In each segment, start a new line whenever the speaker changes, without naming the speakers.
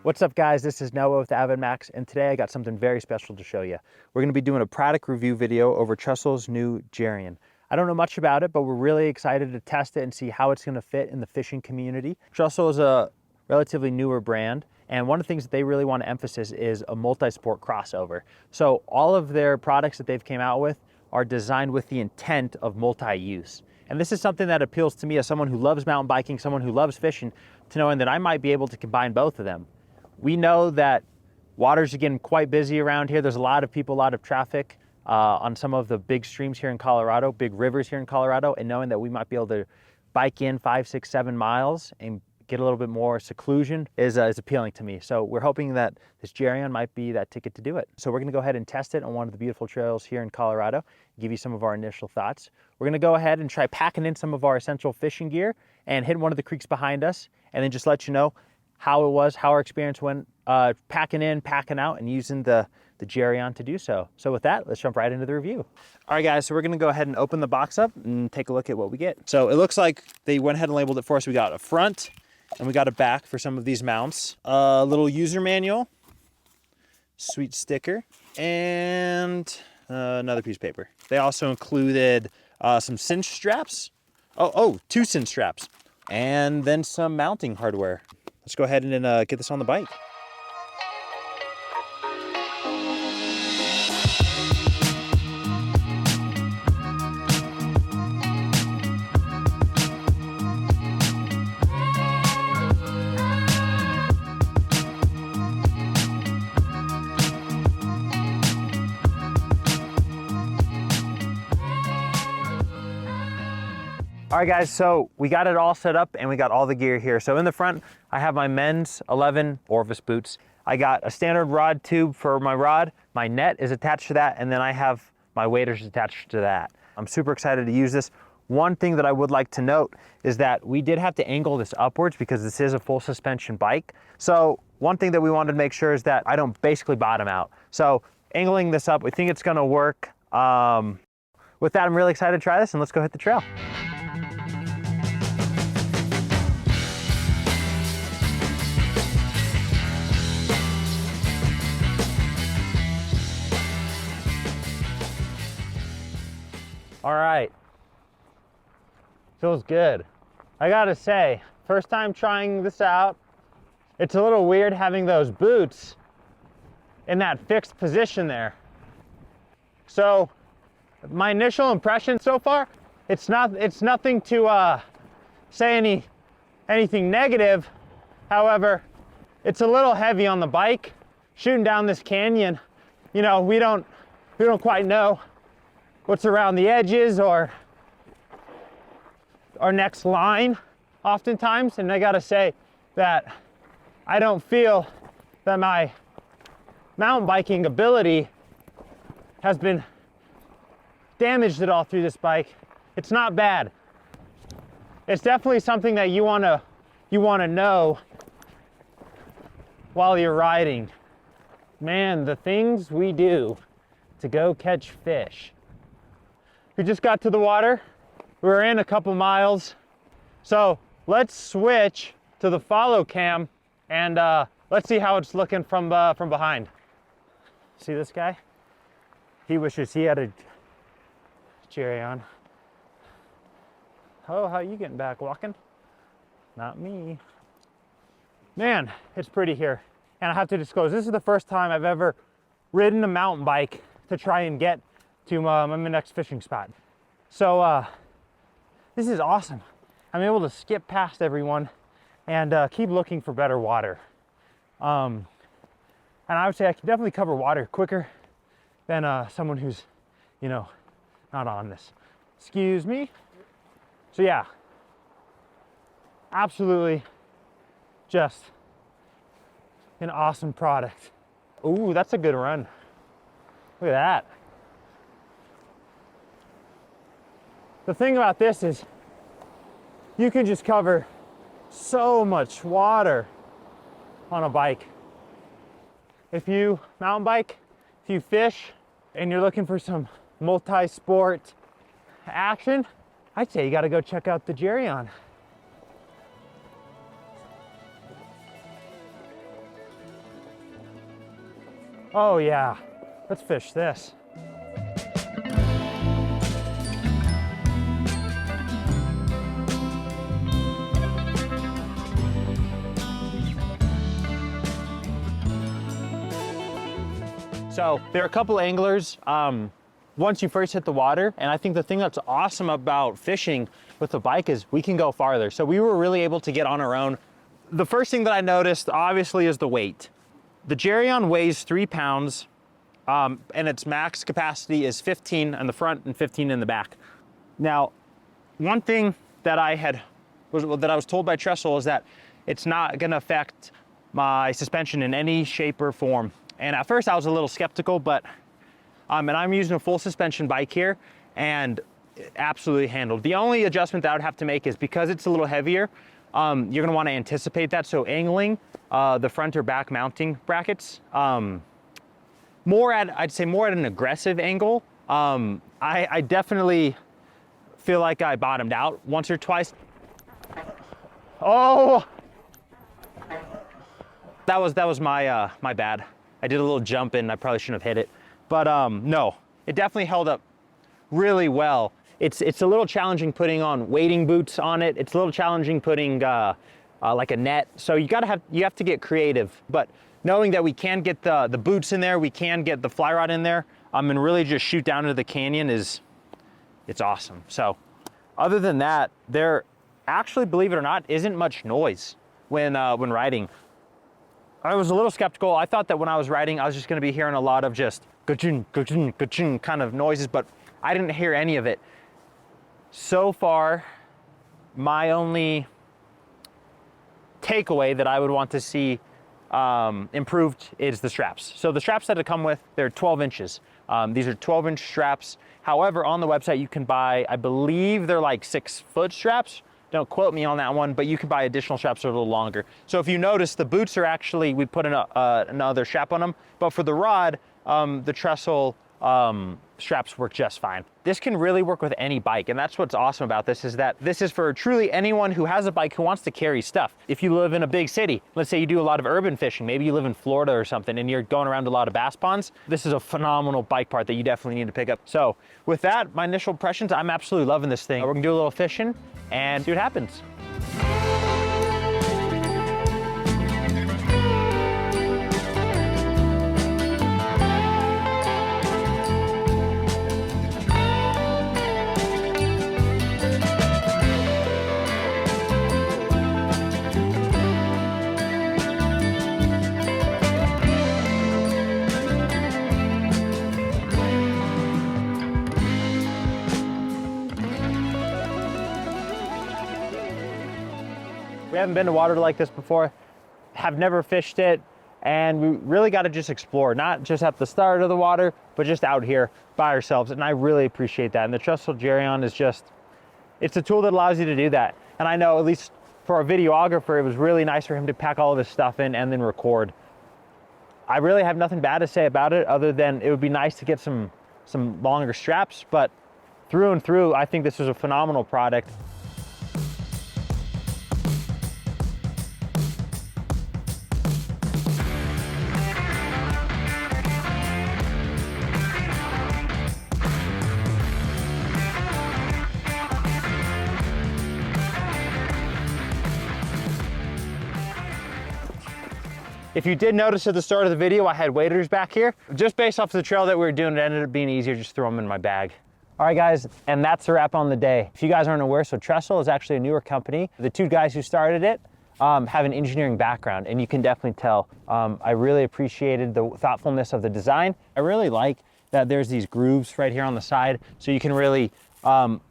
What's up guys, this is Noah with AvidMax, and today I got something very special to show you. We're going to be doing a product review video over Trestle's new Jarion. I don't know much about it, but we're really excited to test it and see how it's going to fit in the fishing community. Trestle is a relatively newer brand, and one of the things that they really want to emphasize is a multi-sport crossover. So all of their products that they've came out with are designed with the intent of multi-use. And this is something that appeals to me as someone who loves mountain biking, someone who loves fishing, to knowing that I might be able to combine both of them. We know that waters are getting quite busy around here. There's a lot of people, a lot of traffic on some of the big streams here in Colorado, big rivers here in Colorado, and knowing that we might be able to bike in 5, 6, 7 miles and get a little bit more seclusion is appealing to me. So we're hoping that this Jarion might be that ticket to do it. So we're gonna go ahead and test it on one of the beautiful trails here in Colorado, give you some of our initial thoughts. We're gonna go ahead and try packing in some of our essential fishing gear and hit one of the creeks behind us, and then just let you know how it was, how our experience went packing in, packing out, and using the Jarion to do so. So with that, let's jump right into the review. All right guys, so we're gonna go ahead and open the box up and take a look at what we get. So it looks like they went ahead and labeled it for us. We got a front and we got a back for some of these mounts. A little user manual, sweet sticker, and another piece of paper. They also included some cinch straps. Two cinch straps, and then some mounting hardware. Let's go ahead and get this on the bike. All right guys, so we got it all set up and we got all the gear here. So in the front, I have my men's 11 Orvis boots. I got a standard rod tube for my rod. My net is attached to that, and then I have my waders attached to that. I'm super excited to use this. One thing that I would like to note is that we did have to angle this upwards because this is a full suspension bike. So one thing that we wanted to make sure is that I don't basically bottom out. So angling this up, we think it's gonna work. With that, I'm really excited to try this, and let's go hit the trail. All right, feels good. I gotta say, first time trying this out, it's a little weird having those boots in that fixed position there. So my initial impression so far, it's nothing to say anything negative. However, it's a little heavy on the bike. Shooting down this canyon, you know, we don't quite know what's around the edges or our next line oftentimes. And I gotta say that I don't feel that my mountain biking ability has been damaged at all through this bike. It's not bad. It's definitely something that you wanna know while you're riding. Man, the things we do to go catch fish. We just got to the water. We're in a couple miles. So let's switch to the follow cam and let's see how it's looking from behind. See this guy? He wishes he had a Jarion. Oh, how you getting back? Walking? Not me. Man, it's pretty here. And I have to disclose, this is the first time I've ever ridden a mountain bike to try and get to my next fishing spot. So this is awesome. I'm able to skip past everyone and keep looking for better water. And I would say I can definitely cover water quicker than someone who's, you know, not on this. Excuse me. So yeah, absolutely just an awesome product. Ooh, that's a good run. Look at that. The thing about this is you can just cover so much water on a bike. If you mountain bike, if you fish, and you're looking for some multi-sport action, I'd say you gotta go check out the Jarion. Oh yeah, let's fish this. So there are a couple anglers once you first hit the water, and I think the thing that's awesome about fishing with the bike is we can go farther. So we were really able to get on our own. The first thing that I noticed obviously is the weight. The Jarion weighs 3 pounds and its max capacity is 15 in the front and 15 in the back. Now, one thing that I was told by Trestle is that it's not gonna affect my suspension in any shape or form. And at first I was a little skeptical, but and I'm using a full suspension bike here and it absolutely handled. The only adjustment that I would have to make is because it's a little heavier, you're gonna wanna anticipate that. So angling the front or back mounting brackets, I'd say more at an aggressive angle. I definitely feel like I bottomed out once or twice. Oh, that was my bad. I did a little jump and I probably shouldn't have hit it. But no, it definitely held up really well. It's a little challenging putting on wading boots on it. It's a little challenging putting like a net. So you have to get creative. But knowing that we can get the boots in there, we can get the fly rod in there, and really just shoot down into the canyon it's awesome. So other than that, there actually, believe it or not, isn't much noise when riding. I was a little skeptical. I thought that when I was riding, I was just gonna be hearing a lot of just ka-ching, ka-ching, ka-ching kind of noises, but I didn't hear any of it. So far, my only takeaway that I would want to see improved is the straps. So the straps that it come with, they're 12 inches. These are 12-inch straps. However, on the website, you can buy, I believe they're like 6-foot straps. Don't quote me on that one, but you can buy additional straps that are a little longer. So if you notice, the boots are actually, we put in another strap on them, but for the rod, the Trestle straps work just fine. This can really work with any bike, and that's what's awesome about this, is that this is for truly anyone who has a bike who wants to carry stuff. If you live in a big city, let's say you do a lot of urban fishing, maybe you live in Florida or something and you're going around a lot of bass ponds, this is a phenomenal bike part that you definitely need to pick up. So with that, my initial impressions, I'm absolutely loving this thing. We're gonna do a little fishing and see what happens. We haven't been to water like this before, have never fished it, and we really got to just explore, not just at the start of the water, but just out here by ourselves, and I really appreciate that. And the Trxstle Geryon is just, it's a tool that allows you to do that. And I know, at least for a videographer, it was really nice for him to pack all of his stuff in and then record. I really have nothing bad to say about it, other than it would be nice to get some longer straps, but through and through, I think this is a phenomenal product. If you did notice at the start of the video, I had waders back here. Just based off the trail that we were doing, it ended up being easier just throw them in my bag. All right, guys, and that's a wrap on the day. If you guys aren't aware, so Trestle is actually a newer company. The two guys who started it have an engineering background, and you can definitely tell. I really appreciated the thoughtfulness of the design. I really like that there's these grooves right here on the side, so you can really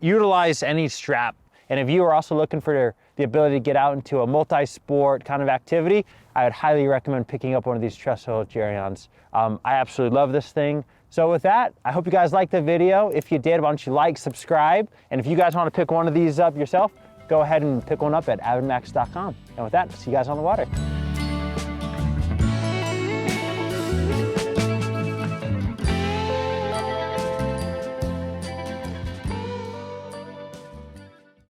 utilize any strap. And if you are also looking for the ability to get out into a multi-sport kind of activity, I would highly recommend picking up one of these Trxstle Geryons. I absolutely love this thing. So with that, I hope you guys liked the video. If you did, why don't you like, subscribe, and if you guys want to pick one of these up yourself, go ahead and pick one up at AvidMax.com. And with that, see you guys on the water.